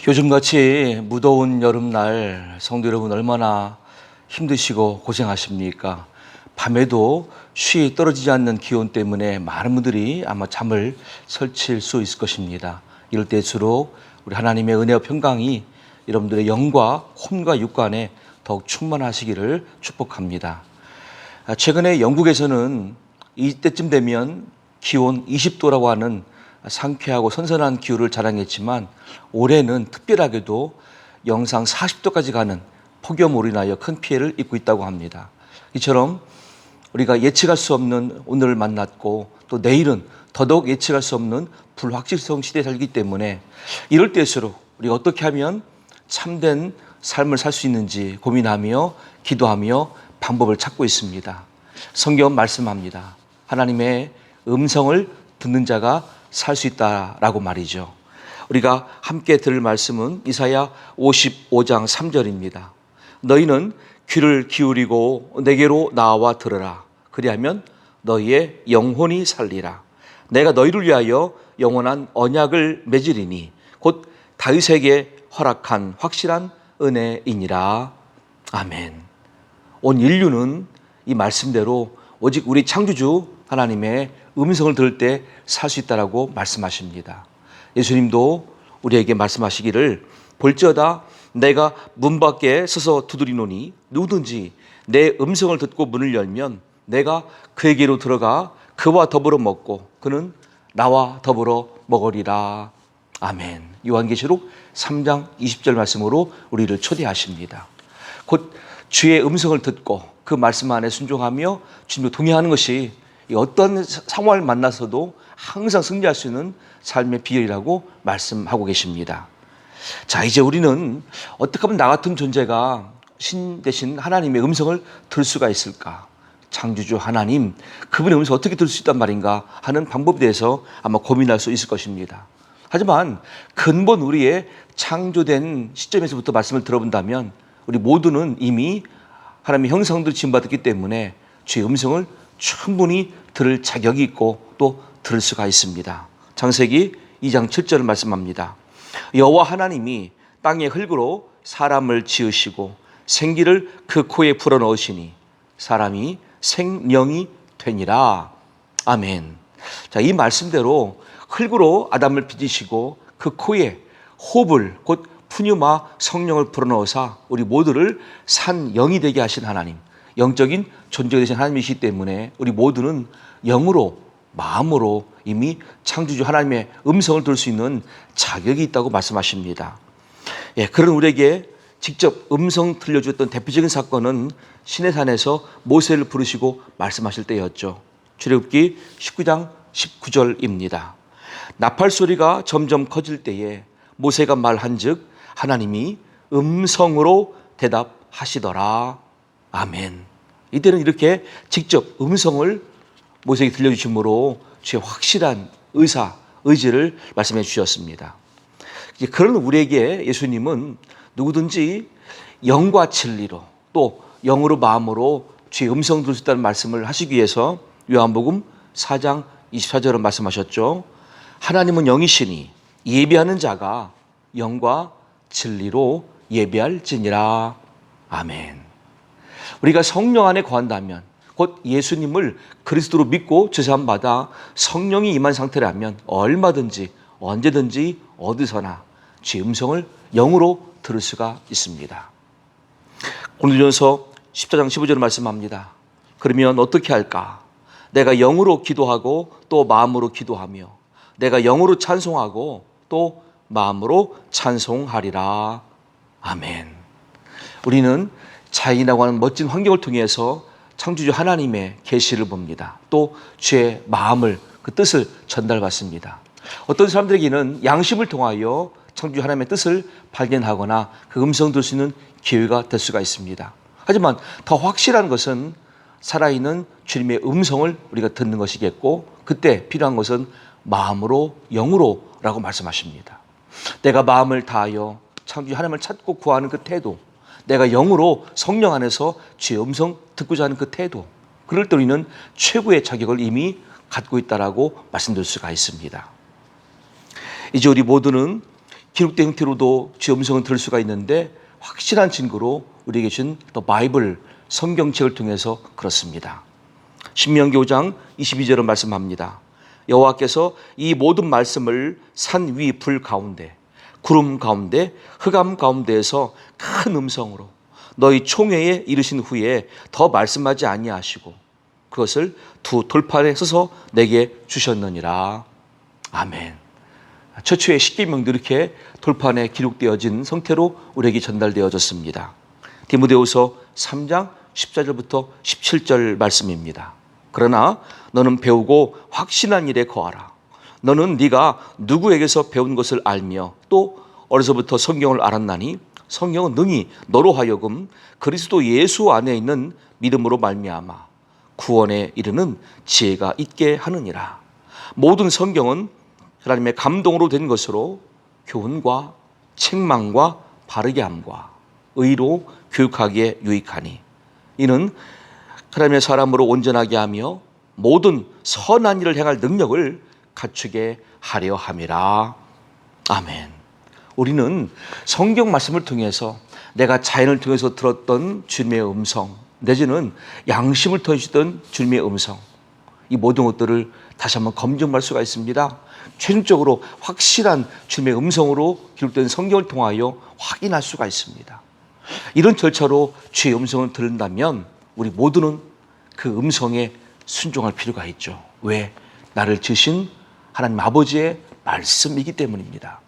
요즘같이 무더운 여름날 성도 여러분 얼마나 힘드시고 고생하십니까? 밤에도 쉬 떨어지지 않는 기온 때문에 많은 분들이 아마 잠을 설칠 수 있을 것입니다. 이럴 때일수록 우리 하나님의 은혜와 평강이 여러분들의 영과 혼과 육간에 더욱 충만하시기를 축복합니다. 최근에 영국에서는 이때쯤 되면 기온 20도라고 하는 상쾌하고 선선한 기후를 자랑했지만 올해는 특별하게도 영상 40도까지 가는 폭염으로 인하여 큰 피해를 입고 있다고 합니다. 이처럼 우리가 예측할 수 없는 오늘을 만났고 또 내일은 더더욱 예측할 수 없는 불확실성 시대에 살기 때문에 이럴 때일수록 우리가 어떻게 하면 참된 삶을 살 수 있는지 고민하며 기도하며 방법을 찾고 있습니다. 성경은 말씀합니다. 하나님의 음성을 듣는 자가 살 수 있다라고 말이죠. 우리가 함께 들을 말씀은 이사야 55장 3절입니다. 너희는 귀를 기울이고 내게로 나와 들으라. 그리하면 너희의 영혼이 살리라. 내가 너희를 위하여 영원한 언약을 맺으리니 곧 다윗에게 허락한 확실한 은혜이니라. 아멘. 온 인류는 이 말씀대로 오직 우리 창조주 하나님의 음성을 들을 때 살 수 있다라고 말씀하십니다. 예수님도 우리에게 말씀하시기를 볼지어다 내가 문 밖에 서서 두드리노니 누구든지 내 음성을 듣고 문을 열면 내가 그에게로 들어가 그와 더불어 먹고 그는 나와 더불어 먹으리라. 아멘. 요한계시록 3장 20절 말씀으로 우리를 초대하십니다. 곧 주의 음성을 듣고 그 말씀 안에 순종하며 주님과 동행하는 것이 어떤 상황을 만나서도 항상 승리할 수 있는 삶의 비결이라고 말씀하고 계십니다. 자, 이제 우리는 어떻게 하면 나 같은 존재가 신 대신 하나님의 음성을 들을 수가 있을까? 창조주 하나님, 그분의 음성을 어떻게 들을 수 있단 말인가 하는 방법에 대해서 아마 고민할 수 있을 것입니다. 하지만 근본 우리의 창조된 시점에서부터 말씀을 들어본다면 우리 모두는 이미 하나님의 형상으로 지음받았기 때문에 주의 음성을 충분히 들을 자격이 있고 또 들을 수가 있습니다. 창세기 2장 7절을 말씀합니다. 여호와 하나님이 땅의 흙으로 사람을 지으시고 생기를 그 코에 불어넣으시니 사람이 생명이 되니라. 아멘. 자, 이 말씀대로 흙으로 아담을 빚으시고 그 코에 호흡을 곧 푸뉴마 성령을 불어넣으사 우리 모두를 산 영이 되게 하신 하나님, 영적인 존재가 되신 하나님이시기 때문에 우리 모두는 영으로 마음으로 이미 창조주 하나님의 음성을 들을 수 있는 자격이 있다고 말씀하십니다. 예, 그런 우리에게 직접 음성 들려주었던 대표적인 사건은 시내산에서 모세를 부르시고 말씀하실 때였죠. 출애굽기 19장 19절입니다. 나팔 소리가 점점 커질 때에 모세가 말한즉 하나님이 음성으로 대답하시더라. 아멘. 이때는 이렇게 직접 음성을 모세에게 들려주심으로 주의 확실한 의지를 말씀해 주셨습니다. 그런 우리에게 예수님은 누구든지 영과 진리로 또 영으로 마음으로 주의 음성 들을 수 있다는 말씀을 하시기 위해서 요한복음 4장 24절은 말씀하셨죠. 하나님은 영이시니 예배하는 자가 영과 진리로 예배할지니라. 아멘. 우리가 성령 안에 거한다면 곧 예수님을 그리스도로 믿고 죄사함 받아 성령이 임한 상태라면 얼마든지 언제든지 어디서나 주의 음성을 영으로 들을 수가 있습니다. 고린도전서 14장 15절을 말씀합니다. 그러면 어떻게 할까? 내가 영으로 기도하고 또 마음으로 기도하며 내가 영으로 찬송하고 또 마음으로 찬송하리라. 아멘. 우리는 자연이라고 하는 멋진 환경을 통해서 창조주 하나님의 계시를 봅니다. 또 주의 마음을 그 뜻을 전달받습니다. 어떤 사람들에게는 양심을 통하여 창조주 하나님의 뜻을 발견하거나 그 음성 들을 수 있는 기회가 될 수가 있습니다. 하지만 더 확실한 것은 살아있는 주님의 음성을 우리가 듣는 것이겠고 그때 필요한 것은 마음으로 영으로라고 말씀하십니다. 내가 마음을 다하여 창조주 하나님을 찾고 구하는 그 태도, 내가 영으로 성령 안에서 주의 음성 듣고자 하는 그 태도, 그럴 때 우리는 최고의 자격을 이미 갖고 있다라고 말씀드릴 수가 있습니다. 이제 우리 모두는 기록된 형태로도 주의 음성을 들을 수가 있는데 확실한 증거로 우리에게 준 더 바이블 성경책을 통해서 그렇습니다. 신명기 5장 22절은 말씀합니다. 여호와께서 이 모든 말씀을 산 위 불 가운데, 구름 가운데, 흑암 가운데에서 큰 음성으로 너희 총회에 이르신 후에 더 말씀하지 아니하시고 그것을 두 돌판에 써서 내게 주셨느니라. 아멘. 최초의 십계명도 이렇게 돌판에 기록되어진 성태로 우리에게 전달되어졌습니다. 디모데후서 3장 14절부터 17절 말씀입니다. 그러나 너는 배우고 확신한 일에 거하라. 너는 네가 누구에게서 배운 것을 알며 또 어려서부터 성경을 알았나니 성경은 능히 너로 하여금 그리스도 예수 안에 있는 믿음으로 말미암아 구원에 이르는 지혜가 있게 하느니라. 모든 성경은 하나님의 감동으로 된 것으로 교훈과 책망과 바르게 함과 의로 교육하기에 유익하니 이는 하나님의 사람으로 온전하게 하며 모든 선한 일을 행할 능력을 갖추게 하려 함이라. 아멘. 우리는 성경 말씀을 통해서 내가 자연을 통해서 들었던 주님의 음성 내지는 양심을 통해서 듣던 주님의 음성 이 모든 것들을 다시 한번 검증할 수가 있습니다. 최종적으로 확실한 주님의 음성으로 기록된 성경을 통하여 확인할 수가 있습니다. 이런 절차로 주의 음성을 들은다면 우리 모두는 그 음성에 순종할 필요가 있죠. 왜? 나를 지으신 하나님 아버지의 말씀이기 때문입니다.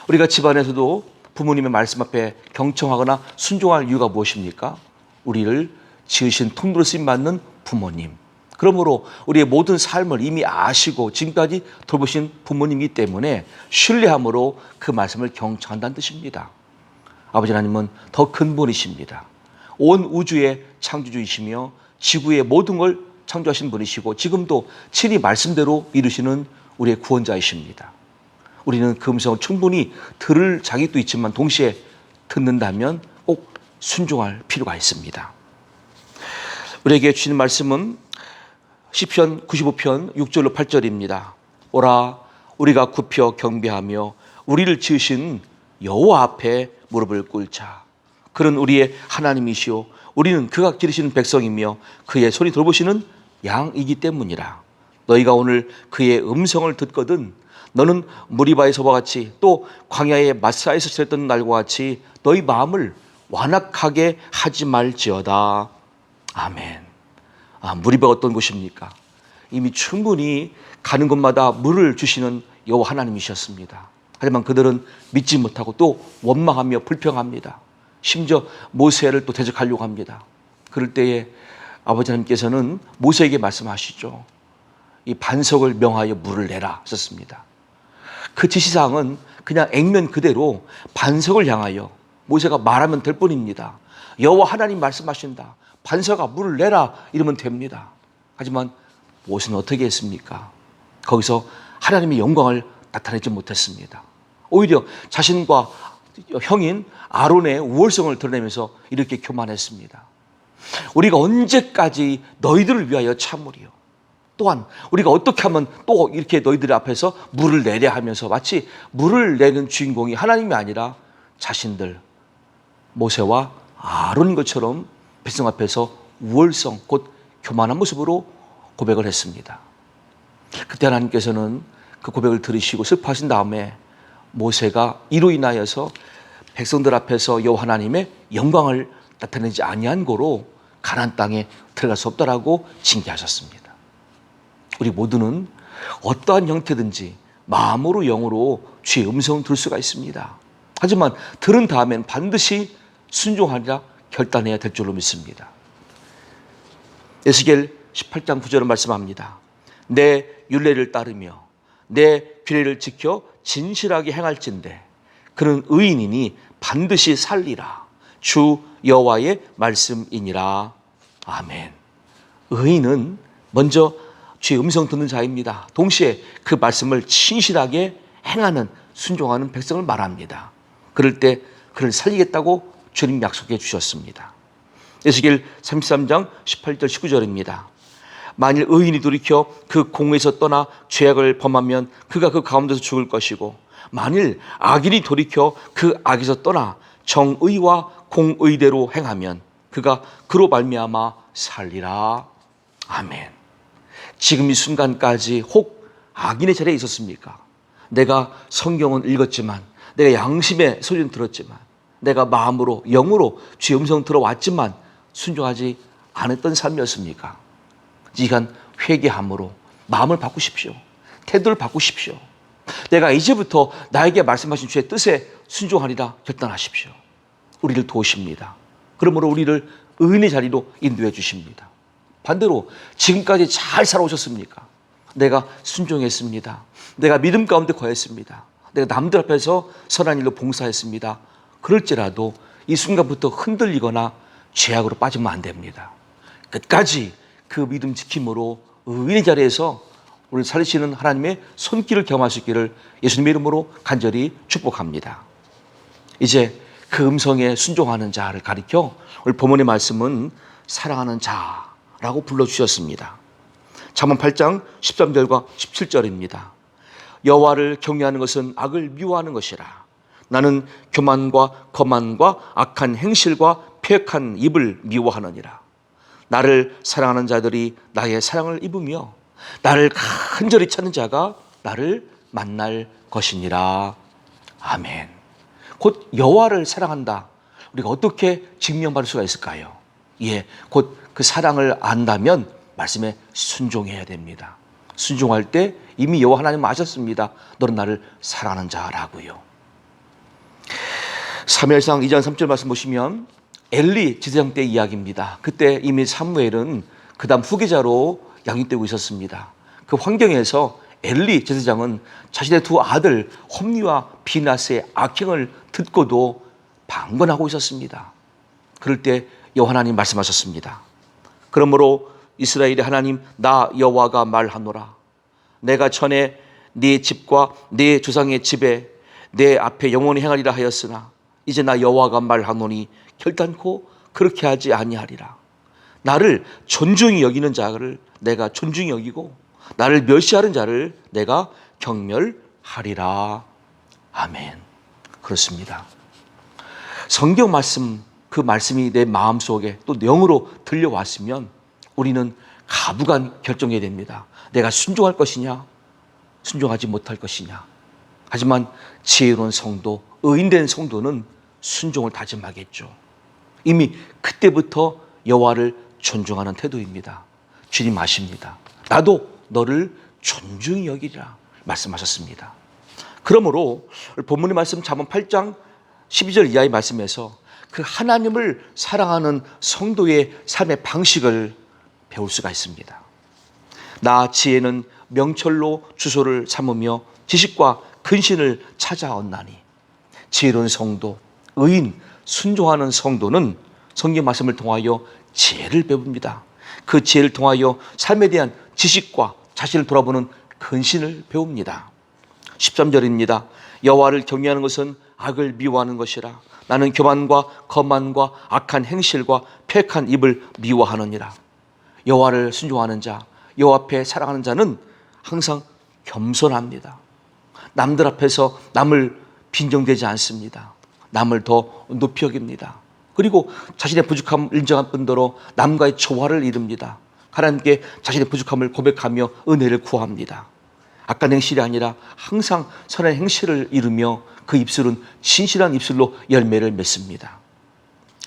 우리가 집안에서도 부모님의 말씀 앞에 경청하거나 순종할 이유가 무엇입니까? 우리를 지으신 통로로 쓰임받는 부모님. 그러므로 우리의 모든 삶을 이미 아시고 지금까지 돌보신 부모님이기 때문에 신뢰함으로 그 말씀을 경청한다는 뜻입니다. 아버지 하나님은 더 큰 분이십니다. 온 우주의 창조주이시며 지구의 모든 걸 창조하신 분이시고 지금도 친히 말씀대로 이루시는 우리의 구원자이십니다. 우리는 그 음성을 충분히 들을 자격도 있지만 동시에 듣는다면 꼭 순종할 필요가 있습니다. 우리에게 주시는 말씀은 시편 95편 6절로 8절입니다. 오라 우리가 굽혀 경배하며 우리를 지으신 여호와 앞에 무릎을 꿇자. 그는 우리의 하나님이시오 우리는 그가 기르시는 백성이며 그의 손이 돌보시는 양이기 때문이라. 너희가 오늘 그의 음성을 듣거든 너는 무리바에서와 같이 또 광야의 마사에서 지냈던 날과 같이 너희 마음을 완악하게 하지 말지어다. 아멘. 무리바가 어떤 곳입니까? 이미 충분히 가는 곳마다 물을 주시는 여호와 하나님이셨습니다. 하지만 그들은 믿지 못하고 또 원망하며 불평합니다. 심지어 모세를 또 대적하려고 합니다. 그럴 때에 아버지 하나님께서는 모세에게 말씀하시죠. 이 반석을 명하여 물을 내라 하셨습니다. 그 지시사항은 그냥 액면 그대로 반석을 향하여 모세가 말하면 될 뿐입니다. 여호와 하나님 말씀하신다. 반석아 물을 내라 이러면 됩니다. 하지만 모세는 어떻게 했습니까? 거기서 하나님의 영광을 나타내지 못했습니다. 오히려 자신과 형인 아론의 우월성을 드러내면서 이렇게 교만했습니다. 우리가 언제까지 너희들을 위하여 참으리요? 또한 우리가 어떻게 하면 또 이렇게 너희들 앞에서 물을 내려 하면서 마치 물을 내는 주인공이 하나님이 아니라 자신들 모세와 아론인 것처럼 백성 앞에서 우월성 곧 교만한 모습으로 고백을 했습니다. 그때 하나님께서는 그 고백을 들으시고 슬퍼하신 다음에 모세가 이로 인하여서 백성들 앞에서 여호와 하나님의 영광을 나타내지 아니한 고로 가나안 땅에 들어갈 수 없다라고 징계하셨습니다. 우리 모두는 어떠한 형태든지 마음으로 영으로 주의 음성을 들을 수가 있습니다. 하지만 들은 다음엔 반드시 순종하리라 결단해야 될 줄로 믿습니다. 에스겔 18장 9절은 말씀합니다. 내 율례를 따르며 내 규례를 지켜 진실하게 행할진대 그는 의인이니 반드시 살리라. 주 여호와의 말씀이니라. 아멘. 의인은 먼저 주의 음성 듣는 자입니다. 동시에 그 말씀을 진실하게 행하는 순종하는 백성을 말합니다. 그럴 때 그를 살리겠다고 주님 약속해 주셨습니다. 에스겔 33장 18절 19절입니다. 만일 의인이 돌이켜 그 공회에서 떠나 죄악을 범하면 그가 그 가운데서 죽을 것이고 만일 악인이 돌이켜 그 악에서 떠나 정의와 공의대로 행하면 그가 그로 말미암아 살리라. 아멘. 지금 이 순간까지 혹 악인의 자리에 있었습니까? 내가 성경은 읽었지만, 내가 양심의 소리는 들었지만, 내가 마음으로 영으로 주의 음성 들어왔지만 순종하지 않았던 삶이었습니까? 이 시간 회개함으로 마음을 바꾸십시오. 태도를 바꾸십시오. 내가 이제부터 나에게 말씀하신 주의 뜻에 순종하리라 결단하십시오. 우리를 도우십니다. 그러므로 우리를 의인의 자리로 인도해 주십니다. 반대로 지금까지 잘 살아오셨습니까? 내가 순종했습니다. 내가 믿음 가운데 거했습니다. 내가 남들 앞에서 선한 일로 봉사했습니다. 그럴지라도 이 순간부터 흔들리거나 죄악으로 빠지면 안 됩니다. 끝까지 그 믿음 지킴으로 의인의 자리에서 우리를 살리시는 하나님의 손길을 경험할 수 있기를 예수님의 이름으로 간절히 축복합니다. 이제 그 음성에 순종하는 자를 가리켜 오늘 본문의 말씀은 사랑하는 자라고 불러주셨습니다. 잠언 8장 13절과 17절입니다. 여호와를 경외하는 것은 악을 미워하는 것이라. 나는 교만과 거만과 악한 행실과 패역한 입을 미워하느니라. 나를 사랑하는 자들이 나의 사랑을 입으며 나를 간절히 찾는 자가 나를 만날 것이니라. 아멘. 곧 여호와를 사랑한다. 우리가 어떻게 증명받을 수가 있을까요? 예, 곧 그 사랑을 안다면 말씀에 순종해야 됩니다. 순종할 때 이미 여호와 하나님 아셨습니다. 너는 나를 사랑하는 자라고요. 사무엘상 2장 3절 말씀 보시면 엘리 제사장 때 이야기입니다. 그때 이미 사무엘은 그 다음 후계자로 양육되고 있었습니다. 그 환경에서 엘리 제사장은 자신의 두 아들 홈리와 비나스의 악행을 듣고도 방관하고 있었습니다. 그럴 때 여호와 하나님 말씀하셨습니다. 그러므로 이스라엘의 하나님 나 여호와가 말하노라. 내가 전에 네 집과 네 조상의 집에 내 앞에 영원히 행하리라 하였으나 이제 나 여호와가 말하노니 결단코 그렇게 하지 아니하리라. 나를 존중히 여기는 자를 내가 존중히 여기고 나를 멸시하는 자를 내가 경멸하리라. 아멘. 그렇습니다. 성경 말씀, 그 말씀이 내 마음속에 또 영으로 들려왔으면 우리는 가부간 결정해야 됩니다. 내가 순종할 것이냐 순종하지 못할 것이냐. 하지만 지혜로운 성도, 의인된 성도는 순종을 다짐하겠죠. 이미 그때부터 여호와를 존중하는 태도입니다. 주님 아십니다. 나도 너를 존중히 여기리라 말씀하셨습니다. 그러므로 본문의 말씀 잠언 8장 12절 이하의 말씀에서 그 하나님을 사랑하는 성도의 삶의 방식을 배울 수가 있습니다. 나 지혜는 명철로 주소를 삼으며 지식과 근신을 찾아 얻나니. 지혜로운 성도, 의인, 순종하는 성도는 성경 말씀을 통하여 지혜를 배웁니다. 그 지혜를 통하여 삶에 대한 지식과 자신을 돌아보는 근신을 배웁니다. 13절입니다. 여호와를 경외하는 것은 악을 미워하는 것이라. 나는 교만과 거만과 악한 행실과 패역한 입을 미워하느니라. 여호와를 순종하는 자, 여호와 앞에 사랑하는 자는 항상 겸손합니다. 남들 앞에서 남을 빈정대지 않습니다. 남을 더 높이 여깁니다. 그리고 자신의 부족함을 인정한 뿐더러 남과의 조화를 이룹니다. 하나님께 자신의 부족함을 고백하며 은혜를 구합니다. 악한 행실이 아니라 항상 선한 행실을 이루며 그 입술은 신실한 입술로 열매를 맺습니다.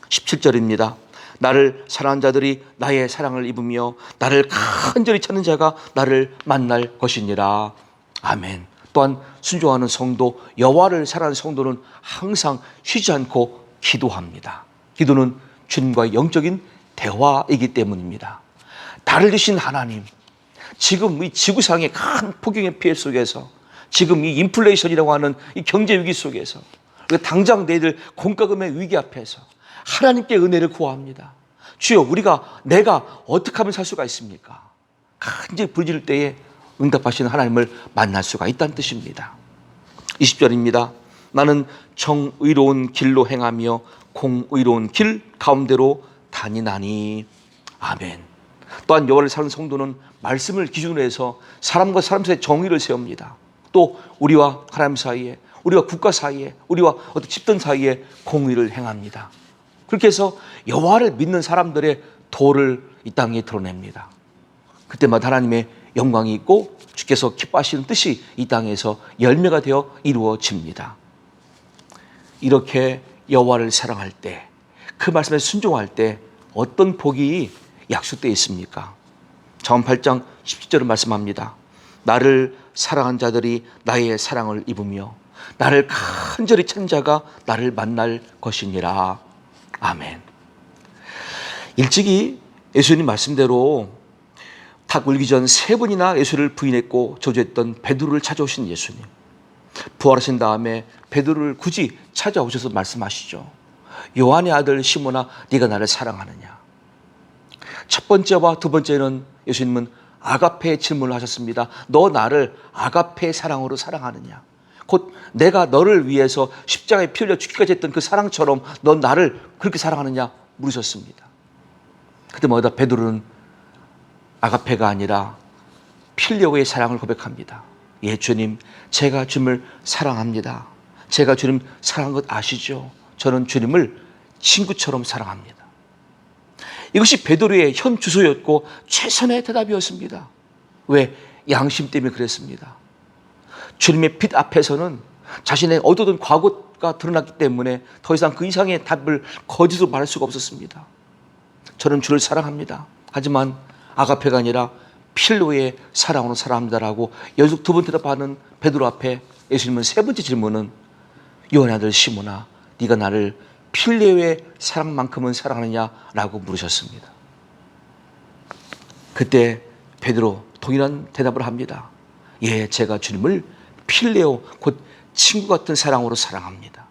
17절입니다. 나를 사랑하는 자들이 나의 사랑을 입으며 나를 간절히 찾는 자가 나를 만날 것이니라. 아멘. 또한 순종하는 성도, 여호와를 사랑하는 성도는 항상 쉬지 않고 기도합니다. 기도는 주님과의 영적인 대화이기 때문입니다. 나를 주신 하나님, 지금 이 지구상의 큰 폭염의 피해 속에서, 지금 이 인플레이션이라고 하는 이 경제 위기 속에서, 당장 내일 공과금의 위기 앞에서 하나님께 은혜를 구합니다. 주여, 내가 어떻게 하면 살 수가 있습니까? 간절히 부르짖을 때에 응답하시는 하나님을 만날 수가 있다는 뜻입니다. 20절입니다. 나는 정의로운 길로 행하며 공의로운 길 가운데로 다니나니. 아멘. 또한 여호와를 사는 성도는 말씀을 기준으로 해서 사람과 사람 사이에 정의를 세웁니다. 또 우리와 하나님 사이에 우리와 국가 사이에, 우리와 어떤 집단 사이에 공의를 행합니다. 그렇게 해서 여호와를 믿는 사람들의 도를 이 땅에 드러냅니다. 그때마다 하나님의 영광이 있고 주께서 기뻐하시는 뜻이 이 땅에서 열매가 되어 이루어집니다. 이렇게 여호와를 사랑할 때, 그 말씀에 순종할 때 어떤 복이 약속되어 있습니까? 잠언 8장 17절은 말씀합니다. 나를 사랑한 자들이 나의 사랑을 입으며 나를 간절히 찾는 자가 나를 만날 것이니라. 아멘. 일찍이 예수님 말씀대로 닭 울기 전 3번이나 예수를 부인했고 저주했던 베드로를 찾아오신 예수님. 부활하신 다음에 베드로를 굳이 찾아오셔서 말씀하시죠. 요한의 아들 시몬아, 네가 나를 사랑하느냐? 첫 번째와 두 번째는 예수님은 아가페의 질문을 하셨습니다. 너 나를 아가페의 사랑으로 사랑하느냐? 곧 내가 너를 위해서 십자가에 피 흘려 죽기까지 했던 그 사랑처럼 넌 나를 그렇게 사랑하느냐 물으셨습니다. 그때마다 베드로는 아가페가 아니라 필레오의 사랑을 고백합니다. 예, 주님, 제가 주님을 사랑합니다. 제가 주님 사랑한 것 아시죠? 저는 주님을 친구처럼 사랑합니다. 이것이 베드로의 현 주소였고 최선의 대답이었습니다. 왜? 양심 때문에 그랬습니다. 주님의 빛 앞에서는 자신의 얻어둔 과거가 드러났기 때문에 더 이상 그 이상의 답을 거짓으로 말할 수가 없었습니다. 저는 주를 사랑합니다. 하지만 아가페가 아니라 필로의 사랑으로 사랑합니다라고 연속 2번 대답하는 베드로 앞에 예수님은 3번째 질문은 요한의 아들 시몬아, 네가 나를 필레오의 사랑만큼은 사랑하느냐라고 물으셨습니다. 그때 베드로 동일한 대답을 합니다. 예, 제가 주님을 필레오, 곧 친구 같은 사랑으로 사랑합니다.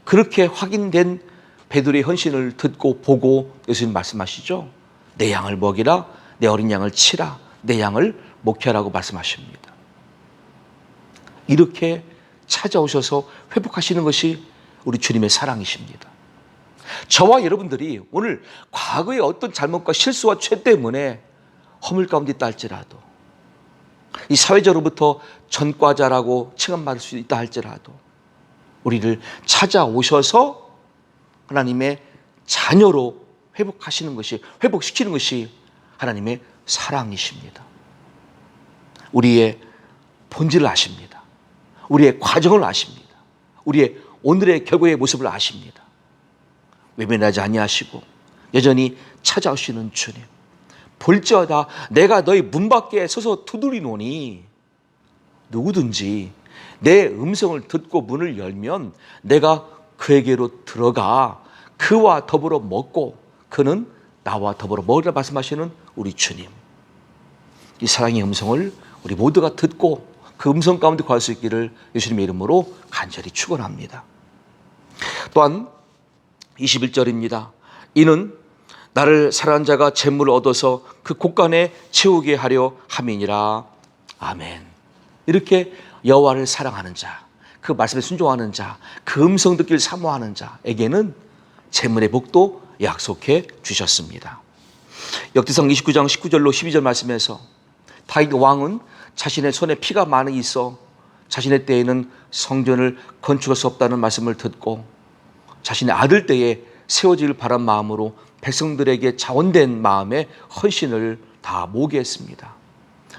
그렇게 확인된 베드로의 헌신을 듣고 보고 예수님 말씀하시죠. 내 양을 먹이라, 내 어린 양을 치라, 내 양을 목회하라고 말씀하십니다. 이렇게 찾아오셔서 회복하시는 것이 우리 주님의 사랑이십니다. 저와 여러분들이 오늘 과거의 어떤 잘못과 실수와 죄 때문에 허물 가운데 있다 할지라도, 이 사회자로부터 전과자라고 칭함받을 수 있다 할지라도 우리를 찾아오셔서 하나님의 자녀로 회복하시는 것이, 회복시키는 것이 하나님의 사랑이십니다. 우리의 본질을 아십니다. 우리의 과정을 아십니다. 우리의 오늘의 결과의 모습을 아십니다. 외면하지 아니하시고 여전히 찾아오시는 주님. 볼지어다 내가 너희 문 밖에 서서 두드리노니 누구든지 내 음성을 듣고 문을 열면 내가 그에게로 들어가 그와 더불어 먹고 그는 나와 더불어 먹으리라 말씀하시는 우리 주님. 이 사랑의 음성을 우리 모두가 듣고 그 음성 가운데 거할 수 있기를 예수님의 이름으로 간절히 축원합니다. 또한 21절입니다. 이는 나를 사랑한 자가 재물을 얻어서 그 곳간에 채우게 하려 함이니라. 아멘. 이렇게 여호와를 사랑하는 자, 그 말씀에 순종하는 자, 그 음성 듣기를 사모하는 자에게는 재물의 복도 약속해 주셨습니다. 역대상 29장 19절로 12절 말씀에서 다윗 왕은 자신의 손에 피가 많이 있어 자신의 때에는 성전을 건축할 수 없다는 말씀을 듣고 자신의 아들 때에 세워지길 바란 마음으로 백성들에게 자원된 마음에 헌신을 다 모으게 했습니다.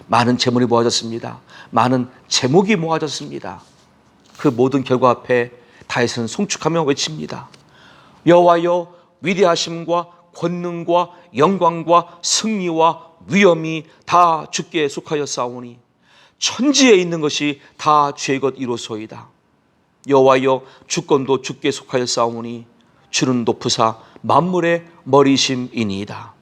많은 재물이 모아졌습니다. 많은 제목이 모아졌습니다. 그 모든 결과 앞에 다윗은 송축하며 외칩니다. 여호와여, 위대하심과 권능과 영광과 승리와 위엄이 다 주께 속하였사오니 천지에 있는 것이 다 주의 것이로소이다. 여호와여, 주권도 주께 속하였사오니 주는 높으사 만물의 머리심이니이다.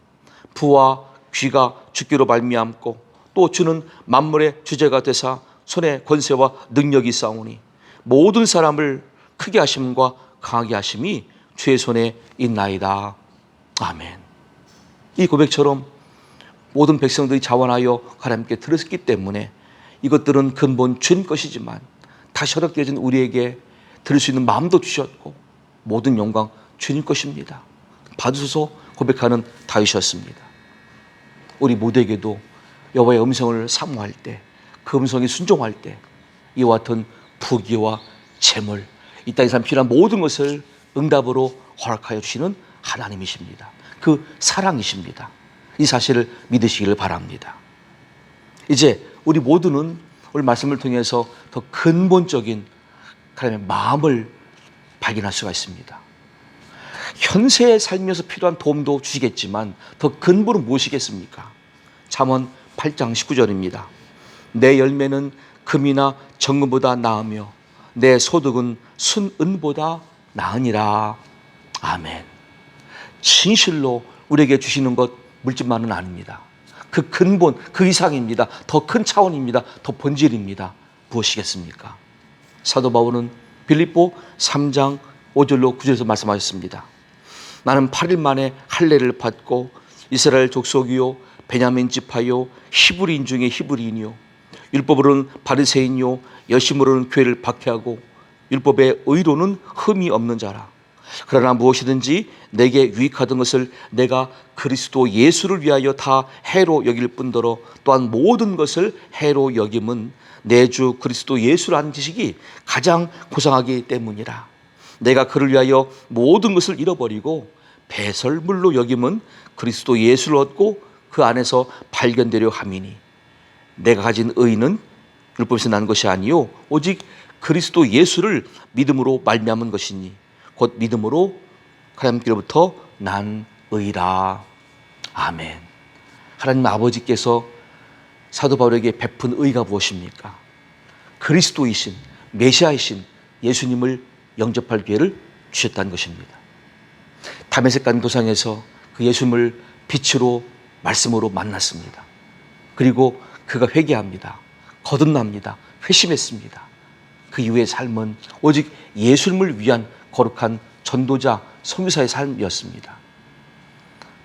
부와 귀가 주께로 말미암고 또 주는 만물의 주제가 되사 손에 권세와 능력이 있사오니 모든 사람을 크게 하심과 강하게 하심이 주의 손에 있나이다. 아멘. 이 고백처럼 모든 백성들이 자원하여 하나님께 들었기 때문에 이것들은 근본 주님 것이지만 다시 허락되어진 우리에게 들을 수 있는 마음도 주셨고 모든 영광 주님 것입니다. 받으소서 고백하는 다윗이었습니다. 우리 모두에게도 여호와의 음성을 사모할 때, 그 음성에 순종할 때 이와 같은 부귀와 재물, 이 땅에서 필요한 모든 것을 응답으로 허락하여 주시는 하나님이십니다. 그 사랑이십니다. 이 사실을 믿으시기를 바랍니다. 이제 우리 모두는 오늘 말씀을 통해서 더 근본적인 하나님의 마음을 발견할 수가 있습니다. 현세에 살면서 필요한 도움도 주시겠지만 더 근본은 무엇이겠습니까? 잠언 8장 19절입니다. 내 열매는 금이나 정금보다 나으며 내 소득은 순은보다 나으니라. 아멘. 진실로 우리에게 주시는 것 물질만은 아닙니다. 그 근본, 그 이상입니다. 더 큰 차원입니다. 더 본질입니다. 무엇이겠습니까? 사도 바울은 빌립보 3장 5절로 9절에서 말씀하셨습니다. 나는 8일 만에 할례를 받고 이스라엘 족속이요 베냐민 지파요 히브리인 중에 히브리인이요 율법으로는 바리새인이요 열심으로는 교회를 박해하고 율법의 의로는 흠이 없는 자라. 그러나 무엇이든지 내게 유익하던 것을 내가 그리스도 예수를 위하여 다 해로 여길 뿐더러 또한 모든 것을 해로 여김은 내 주 그리스도 예수라는 지식이 가장 고상하기 때문이라. 내가 그를 위하여 모든 것을 잃어버리고 배설물로 여김은 그리스도 예수를 얻고 그 안에서 발견되려 함이니 내가 가진 의는 율법에서 난 것이 아니요 오직 그리스도 예수를 믿음으로 말미암은 것이니 곧 믿음으로 하나님께로부터 난 의라. 아멘. 하나님 아버지께서 사도 바울에게 베푼 의가 무엇입니까? 그리스도이신 메시아이신 예수님을 영접할 기회를 주셨다는 것입니다. 다메섹 간 도상에서 그 예수님을 빛으로 말씀으로 만났습니다. 그리고 그가 회개합니다. 거듭납니다. 회심했습니다. 그 이후의 삶은 오직 예수님을 위한 거룩한 전도자, 선교사의 삶이었습니다.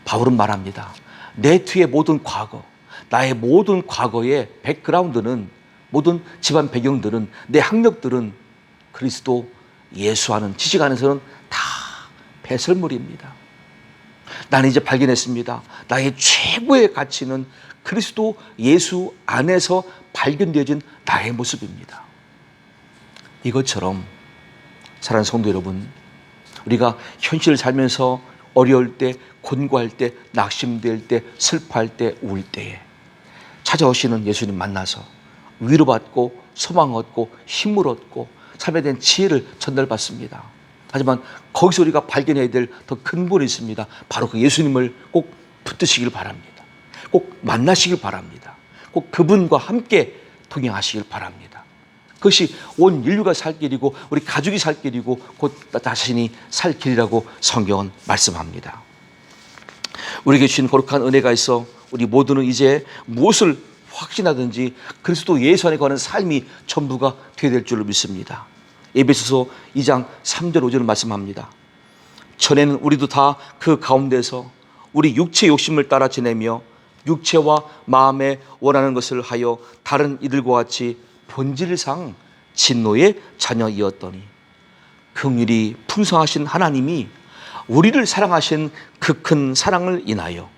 바울은 말합니다. 내 뒤의 모든 과거, 나의 모든 과거의 백그라운드는, 모든 집안 배경들은, 내 학력들은 그리스도 예수하는 지식 안에서는 다 배설물입니다. 나는 이제 발견했습니다. 나의 최고의 가치는 그리스도 예수 안에서 발견되어진 나의 모습입니다. 이것처럼 사랑하는 성도 여러분, 우리가 현실을 살면서 어려울 때, 곤고할 때, 낙심될 때, 슬퍼할 때, 울 때에 찾아오시는 예수님 만나서 위로받고 소망 얻고 힘을 얻고 삶에 대한 지혜를 전달받습니다. 하지만 거기서 우리가 발견해야 될 더 근본이 있습니다. 바로 그 예수님을 꼭 붙드시길 바랍니다. 꼭 만나시길 바랍니다. 꼭 그분과 함께 동행하시길 바랍니다. 그것이 온 인류가 살 길이고 우리 가족이 살 길이고 곧 자신이 살 길이라고 성경은 말씀합니다. 우리에게 주신 거룩한 은혜가 있어 우리 모두는 이제 무엇을 확신하든지 그리스도 예수 안에 관한 삶이 전부가 되어야 될 줄로 믿습니다. 에베소서 2장 3절 5절을 말씀합니다. 전에는 우리도 다 그 가운데서 우리 육체의 욕심을 따라 지내며 육체와 마음에 원하는 것을 하여 다른 이들과 같이 본질상 진노의 자녀이었더니 긍휼이 풍성하신 하나님이 우리를 사랑하신 그 큰 사랑을 인하여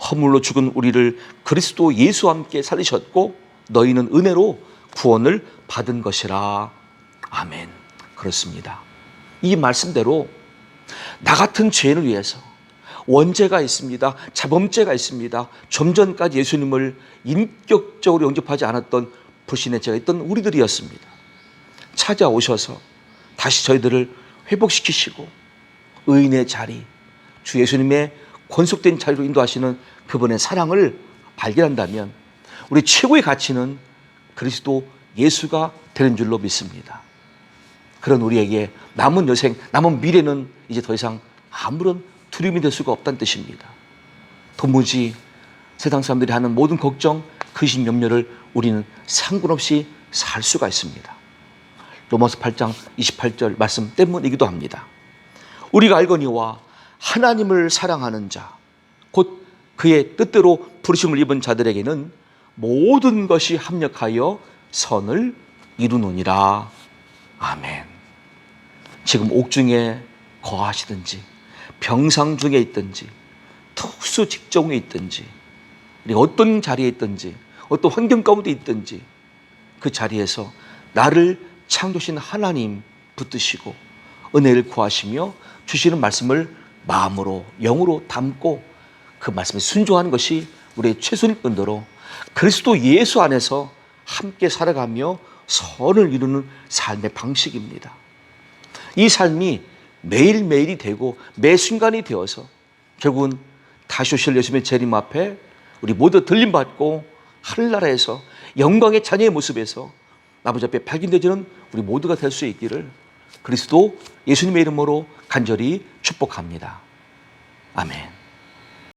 허물로 죽은 우리를 그리스도 예수와 함께 살리셨고 너희는 은혜로 구원을 받은 것이라. 아멘. 그렇습니다. 이 말씀대로 나 같은 죄인을 위해서 원죄가 있습니다. 자범죄가 있습니다. 좀 전까지 예수님을 인격적으로 영접하지 않았던 불신의 죄가 있던 우리들이었습니다. 찾아오셔서 다시 저희들을 회복시키시고 의인의 자리, 주 예수님의 권속된 자리로 인도하시는 그분의 사랑을 발견한다면 우리 최고의 가치는 그리스도 예수가 되는 줄로 믿습니다. 그런 우리에게 남은 여생, 남은 미래는 이제 더 이상 아무런 두려움이 될 수가 없다는 뜻입니다. 도무지 세상 사람들이 하는 모든 걱정, 근심, 염려를 우리는 상관없이 살 수가 있습니다. 로마서 8장 28절 말씀 때문이기도 합니다. 우리가 알거니와 하나님을 사랑하는 자, 곧 그의 뜻대로 부르심을 입은 자들에게는 모든 것이 합력하여 선을 이루느니라. 아멘. 지금 옥중에 거하시든지 병상 중에 있든지 특수 직종에 있든지 우리가 어떤 자리에 있든지 어떤 환경 가운데 있든지 그 자리에서 나를 창조신 하나님 붙드시고 은혜를 구하시며 주시는 말씀을 마음으로 영으로 담고 그 말씀에 순종하는 것이 우리의 최선일 뿐더러 그리스도 예수 안에서 함께 살아가며 선을 이루는 삶의 방식입니다. 이 삶이 매일매일이 되고 매 순간이 되어서 결국은 다시 오실 예수님의 재림 앞에 우리 모두 들림받고 하늘나라에서 영광의 자녀의 모습에서 아버지 앞에 발견되지는 우리 모두가 될 수 있기를 그리스도 예수님의 이름으로 간절히 축복합니다. 아멘.